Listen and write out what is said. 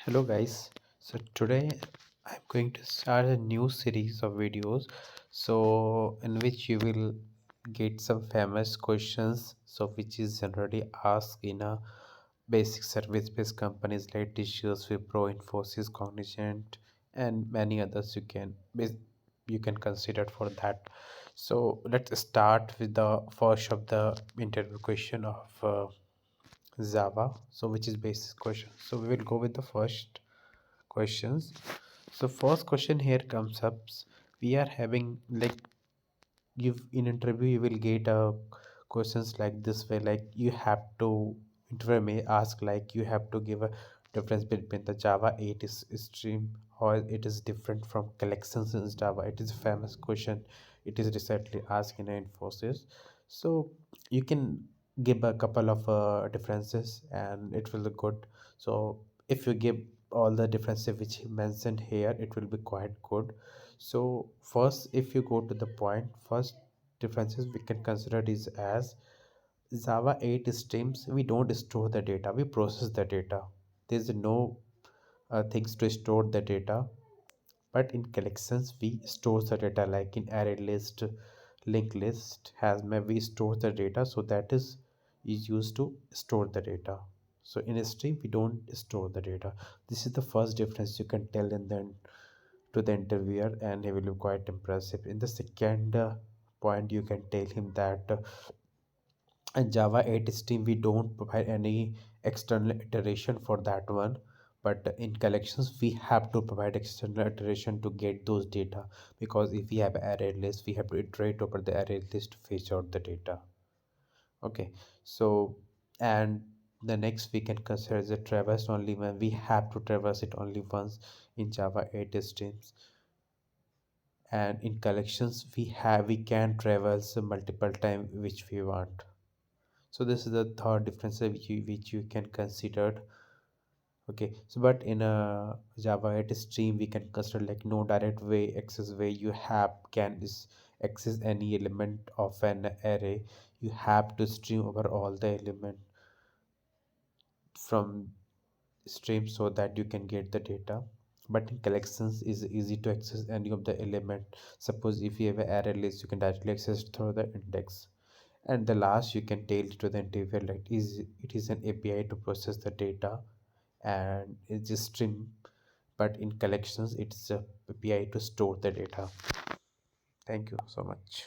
Hello guys. So today I'm going to start a new series of videos in which you will get some famous questions which is generally asked in a basic service based companies like Tissues, Wipro, Infosys, Cognizant and many others you can consider for that. So let's start with the first of the interview question of Java, which is basic question. So we will go with the first questions. So first question here comes up. We are having like you in interview you will get questions like this way, like you have to interview may ask like you have to give a difference between the Java 8 is stream or it is different from collections in Java. It is a famous question. It is recently asked in Infosys. So you can give a couple of differences and it will be good. So if you give all the differences which he mentioned here, it will be quite good. So first, if you go to the point, first differences we can consider is as Java 8 streams, we don't store the data, we process the data. There's no things to store the data, but in collections we store the data like in array list, linked list, has we store the data, so that is used to store the data. So in a stream we don't store the data. This is the first difference you can tell in the to the interviewer, and he will be quite impressive. In the second point, you can tell him that in Java 8 stream we don't provide any external iteration for that one, but in collections we have to provide external iteration to get those data, because if we have array list we have to iterate over the array list to fetch out the data. Okay, so and the next we can consider is a traverse only when we have to traverse it only once in Java 8 streams, and in collections we can traverse multiple time which we want. So this is the third difference which you can consider. Okay, so but in a Java 8 stream we can consider like no direct way access way. You have can is access any element of an array. You have to stream over all the element from stream so that you can get the data. But in collections is easy to access any of the element. Suppose if you have an array list, you can directly access through the index. And the last you can tell to the interviewer like is it is an API to process the data, and it's a stream, but in collections it's a API to store the data. Thank you so much.